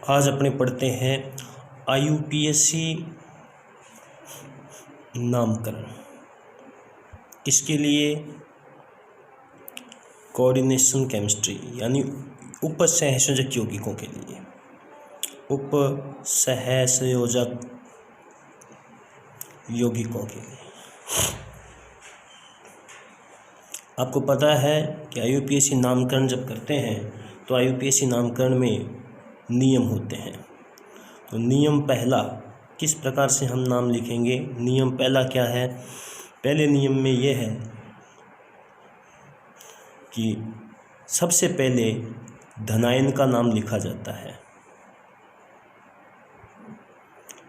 आज अपने पढ़ते हैं IUPAC नामकरण। किसके लिए? कोऑर्डिनेशन केमिस्ट्री यानी उप सहसंयोजक यौगिकों के लिए। उप सहसंयोजक यौगिकों के लिए। आपको पता है कि IUPAC नामकरण जब करते हैं तो IUPAC नामकरण में नियम होते हैं। तो नियम पहला किस प्रकार से हम नाम लिखेंगे? नियम पहला क्या है? पहले नियम में यह है कि सबसे पहले धनायन का नाम लिखा जाता है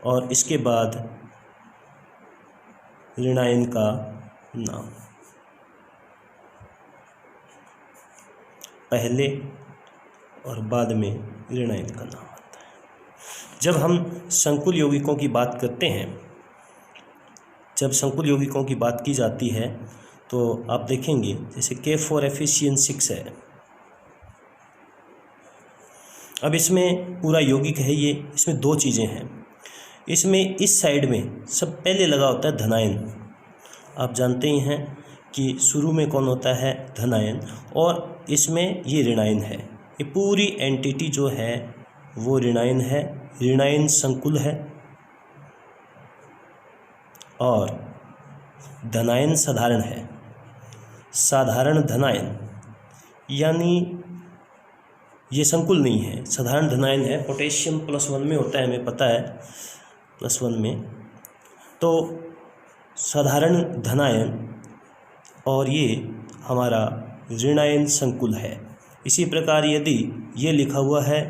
और इसके बाद ऋणायन का नाम। पहले और बाद में ऋणायन का नाम आता है। जब हम संकुल यौगिकों की बात करते हैं, जब संकुल यौगिकों की बात की जाती है तो आप देखेंगे जैसे K4FeCN6 है। अब इसमें पूरा यौगिक है ये, इसमें दो चीज़ें हैं। इसमें इस साइड में सब पहले लगा होता है धनायन। आप जानते ही हैं कि शुरू में कौन होता है? धनायन, और इसमें ये ऋणायन है। ये पूरी एंटिटी जो है वो ऋणायन है। ऋणायन संकुल है और धनायन साधारण है। साधारण धनायन यानी ये संकुल नहीं है, साधारण धनायन है। पोटेशियम +1 में होता है, हमें पता है, +1 में। तो साधारण धनायन और ये हमारा ऋणायन संकुल है। इसी प्रकार यदि ये लिखा हुआ है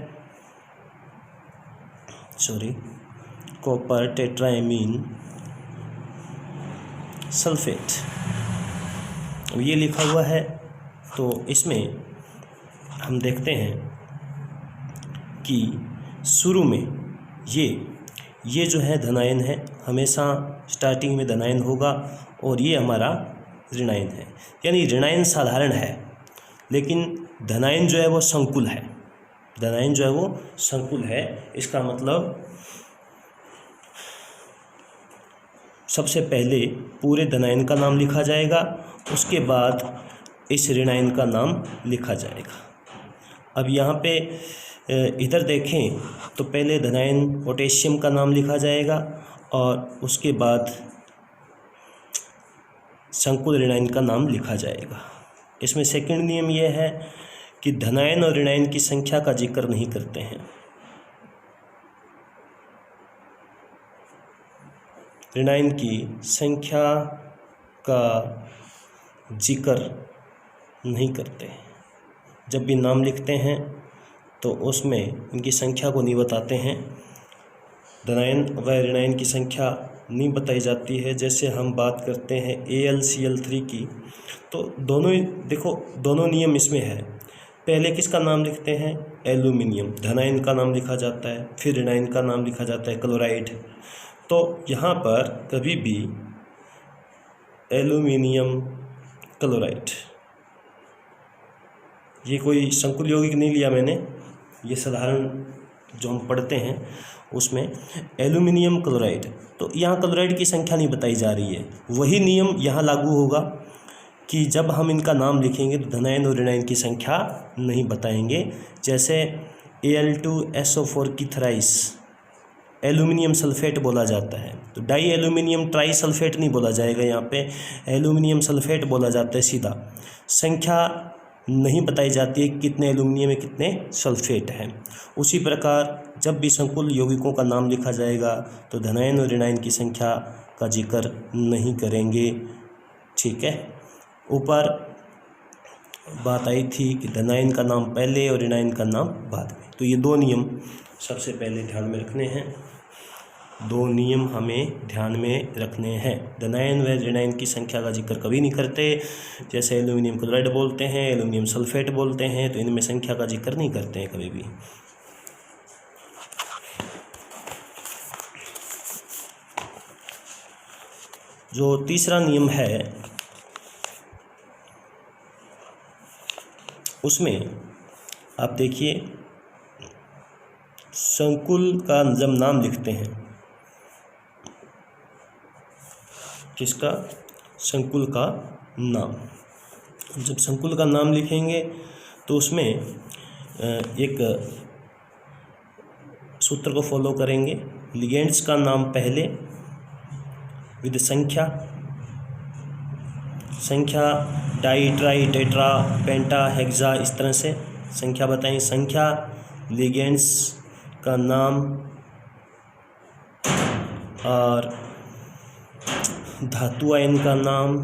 कॉपर टेट्राएमीन सल्फेट, अब ये लिखा हुआ है तो इसमें हम देखते हैं कि शुरू में ये जो है धनायन है, हमेशा स्टार्टिंग में धनायन होगा और ये हमारा ऋणायन है। यानी ऋणायन साधारण है लेकिन धनायन जो है वो संकुल है। धनायन जो है वो संकुल है। इसका मतलब सबसे पहले पूरे धनायन का नाम लिखा जाएगा, उसके बाद इस ऋणायन का नाम लिखा जाएगा। अब यहाँ पे इधर देखें तो पहले धनायन पोटेशियम का नाम लिखा जाएगा और उसके बाद संकुल ऋणायन का नाम लिखा जाएगा। इसमें सेकंड नियम यह है कि धनायन और ऋणायन की संख्या का जिक्र नहीं करते हैं। ऋणायन की संख्या का जिक्र नहीं करते। जब भी नाम लिखते हैं तो उसमें इनकी संख्या को नहीं बताते हैं। धनायन व ऋणायन की संख्या नहीं बताई जाती है। जैसे हम बात करते हैं AlCl3 की, तो दोनों ही देखो, दोनों नियम इसमें है। पहले किसका नाम लिखते हैं? एल्यूमिनियम। धनायन का नाम लिखा जाता है, फिर ऋणायन का नाम लिखा जाता है क्लोराइड। तो यहाँ पर कभी भी एल्यूमिनियम क्लोराइड, ये कोई संकुल यौगिक नहीं लिया मैंने, ये साधारण जो हम पढ़ते हैं उसमें एल्यूमिनियम क्लोराइड। तो यहाँ क्लोराइड की संख्या नहीं बताई जा रही है। वही नियम यहाँ लागू होगा कि जब हम इनका नाम लिखेंगे तो धनायन और ऋणायन की संख्या नहीं बताएंगे। जैसे Al2SO4 की थ्राइस एल्यूमिनियम सल्फेट बोला जाता है, तो डाई एल्यूमिनियम ट्राई सल्फेट नहीं बोला जाएगा, यहाँ पे एल्यूमिनियम सल्फेट बोला जाता है सीधा। संख्या नहीं बताई जाती है कितने एल्यूमिनियम में कितने सल्फेट हैं। उसी प्रकार जब भी संकुल यौगिकों का नाम लिखा जाएगा तो धनायन और ऋणायन की संख्या का जिक्र नहीं करेंगे। ठीक है, ऊपर बात आई थी कि धनायन का नाम पहले और ऋणायन का नाम बाद में। तो ये दो नियम सबसे पहले ध्यान में रखने हैं। दो नियम हमें ध्यान में रखने हैं। धनायन व ऋणायन की संख्या का जिक्र कभी नहीं करते। जैसे एल्यूमिनियम क्लोराइड बोलते हैं, एल्यूमिनियम सल्फेट बोलते हैं, तो इनमें संख्या का जिक्र नहीं करते हैं कभी भी। जो तीसरा नियम है उसमें आप देखिए संकुल का जब नाम लिखते हैं, किसका? संकुल का नाम। जब संकुल का नाम लिखेंगे तो उसमें एक सूत्र को फॉलो करेंगे। लिगेंड्स का नाम पहले विद संख्या, डाई, ट्राई, टेट्रा, पेंटा, हेक्सा, इस तरह से संख्या बताएं। संख्या, लिगेंड्स का नाम और धातु आयन का नाम,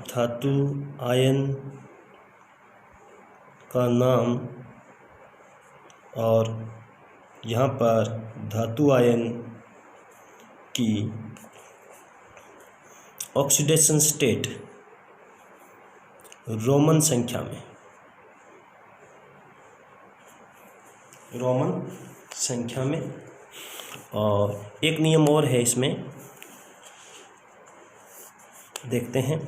धातु आयन का नाम, और यहाँ पर धातु आयन की ऑक्सीडेशन स्टेट रोमन संख्या में, रोमन संख्या में। और एक नियम और है इसमें, देखते हैं।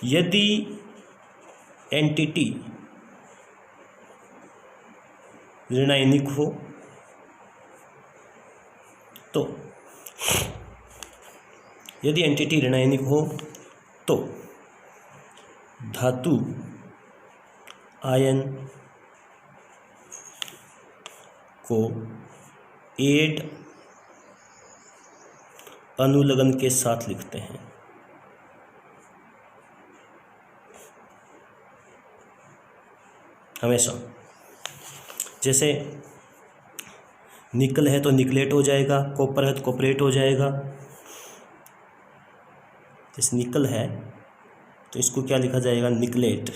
यदि एंटिटी ऋणायनिक हो तो, यदि एंटिटी ऋणायनिक हो तो धातु आयन को एड अनुलग्न के साथ लिखते हैं। हमेशा, जैसे निकल है तो निकलेट हो जाएगा, कॉपर है तो कॉपरेट हो जाएगा। जैसे निकल है तो इसको क्या लिखा जाएगा? निकलेट।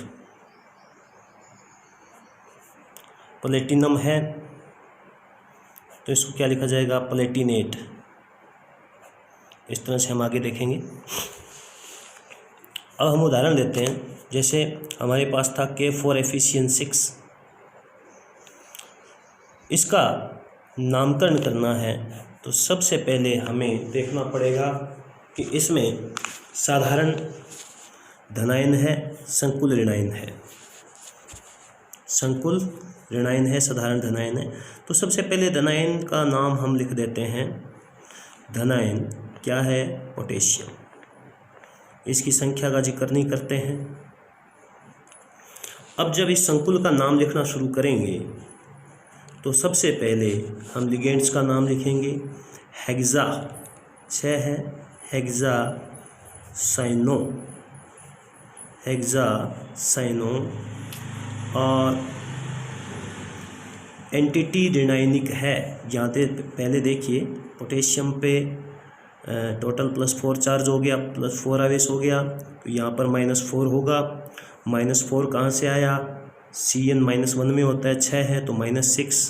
प्लेटिनम है तो इसको क्या लिखा जाएगा? प्लेटिनेट। इस तरह से हम आगे देखेंगे। अब हम उदाहरण लेते हैं। जैसे हमारे पास था K4Fe6, इसका नामकरण करना है तो सबसे पहले हमें देखना पड़ेगा कि इसमें साधारण धनायन है, संकुल ऋणायन है। संकुल ऋणायन है, साधारण धनायन है। तो सबसे पहले धनायन का नाम हम लिख देते हैं। धनायन क्या है? पोटेशियम। इसकी संख्या का जिक्र नहीं करते हैं। अब जब इस संकुल का नाम लिखना शुरू करेंगे तो सबसे पहले हम लिगेंड्स का नाम लिखेंगे। हेक्सा 6 है, हेक्सा साइनो, हेक्सा साइनो। और एंटिटी ऋणायनिक है। यहाँ पे पहले देखिए, पोटेशियम पे टोटल +4 चार्ज हो गया, +4 आवेश हो गया, तो यहाँ पर -4 होगा। -4 कहाँ से आया? Cn -1 में होता है, 6 है तो -6,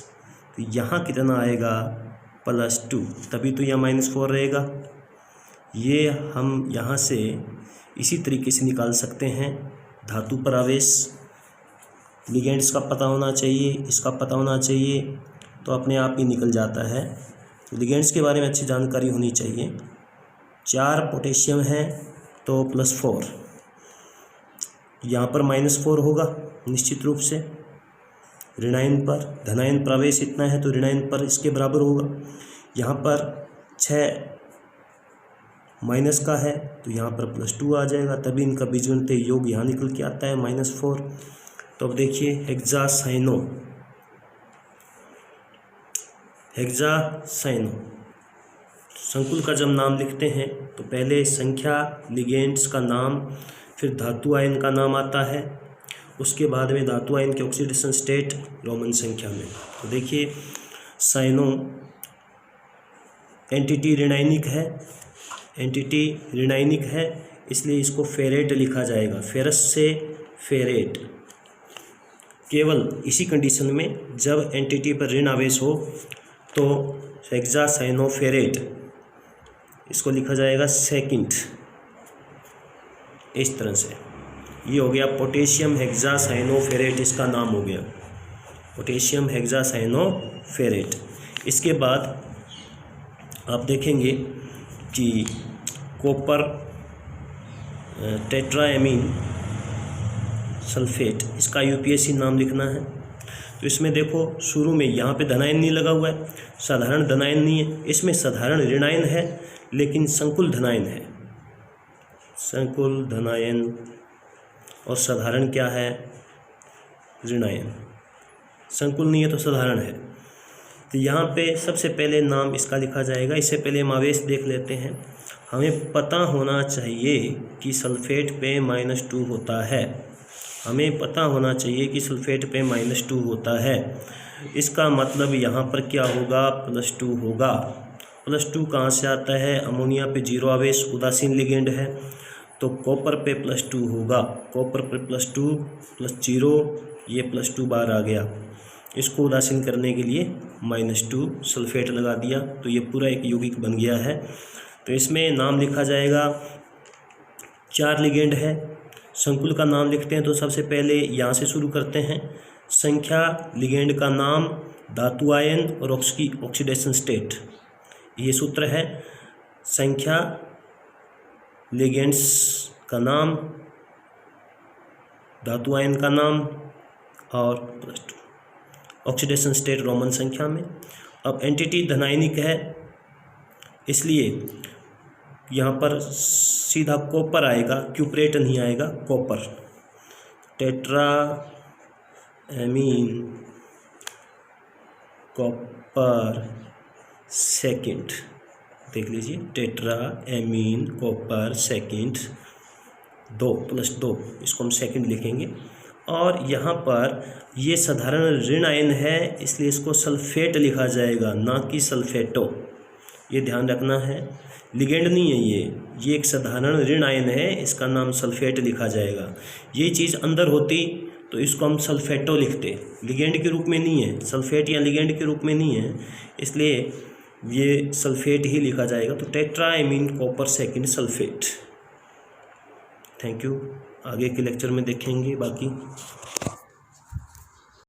तो यहाँ कितना आएगा? +2, तभी तो यह -4 रहेगा। ये हम यहाँ से इसी तरीके से निकाल सकते हैं। धातु पर आवेश, लिगेंड्स का पता होना चाहिए, इसका पता होना चाहिए, तो अपने आप ही निकल जाता है। लिगेंड्स के बारे में अच्छी जानकारी होनी चाहिए। 4 पोटेशियम है तो +4, यहाँ पर -4 होगा निश्चित रूप से। ऋणायन पर, धनायन प्रवेश इतना है तो ऋणायन पर इसके बराबर होगा। यहाँ पर 6 माइनस का है तो यहाँ पर +2 आ जाएगा, तभी इनका बीजगणितीय योग यहाँ निकल के आता है -4। तो अब देखिए हेक्सासाइनो, हेक्सासाइनो संकुल का जब नाम लिखते हैं तो पहले संख्या, लिगेंड्स का नाम, फिर धातु आयन का नाम आता है, उसके बाद में धातु आयन की ऑक्सीडेशन स्टेट रोमन संख्या में। तो देखिए साइनो एंटिटी ऋणायनिक है, एंटिटी ऋणायनिक है, इसलिए इसको फेरेट लिखा जाएगा। फेरस से फेरेट। केवल इसी कंडीशन में जब एंटिटी पर ऋण आवेश हो तो हेक्सासाइनोफेरेट, इसको लिखा जाएगा सेकंड। इस तरह से ये हो गया पोटेशियम हेक्सासाइनोफेरेट, इसका नाम हो गया पोटेशियम हेक्सासाइनोफेरेट। इसके बाद आप देखेंगे कि कॉपर टेट्राएमीन सल्फेट, इसका यूपीएससी नाम लिखना है। तो इसमें देखो शुरू में यहाँ पे धनायन नहीं लगा हुआ है, साधारण धनायन नहीं है, इसमें साधारण ऋणायन है लेकिन संकुल धनायन है। संकुल धनायन और साधारण क्या है, ऋणायन। संकुल नहीं है तो साधारण है। तो यहाँ पे सबसे पहले नाम इसका लिखा जाएगा। इससे पहले हम आवेश देख लेते हैं। हमें पता होना चाहिए कि सल्फेट पे -2 होता है। हमें पता होना चाहिए कि सल्फेट पे -2 होता है। इसका मतलब यहाँ पर क्या होगा, +2 होगा। +2 कहाँ से आता है, अमोनिया पे 0 आवेश, उदासीन लिगेंड है, तो कॉपर पे +2 होगा। कॉपर पे +2 +0, ये +2 बार आ गया। इसको उदासीन करने के लिए -2 सल्फेट लगा दिया, तो ये पूरा एक यौगिक बन गया है। तो इसमें नाम लिखा जाएगा, 4 लिगेंड है। संकुल का नाम लिखते हैं तो सबसे पहले यहाँ से शुरू करते हैं। संख्या लिगेंड का नाम, धातु आयन और ऑक्सीडेशन स्टेट, ये सूत्र है। संख्या लिगेंड्स का नाम, धातु आयन का नाम और +2, ऑक्सीडेशन स्टेट रोमन संख्या में। अब एंटिटी धनायनिक है, इसलिए यहाँ पर सीधा कॉपर आएगा, क्यूप्रेट नहीं आएगा, copper. Tetra amine copper second, देख लीजिए, टेट्रा एमीन कॉपर सेकेंड 2 +2, इसको हम सेकेंड लिखेंगे। और यहाँ पर ये साधारण ऋण आयन है, इसलिए इसको सल्फेट लिखा जाएगा, ना कि सल्फेटो, ये ध्यान रखना है। लिगेंड नहीं है ये एक साधारण ऋण आयन है, इसका नाम सल्फेट लिखा जाएगा। ये चीज़ अंदर होती तो इसको हम सल्फेटो लिखते, लिगेंड के रूप में नहीं है, सल्फेट या लिगेंड के रूप में नहीं है, इसलिए ये सल्फेट ही लिखा जाएगा। तो tetra amine copper second sulphate. Thank you, आगे के लेक्चर में देखेंगे बाकी।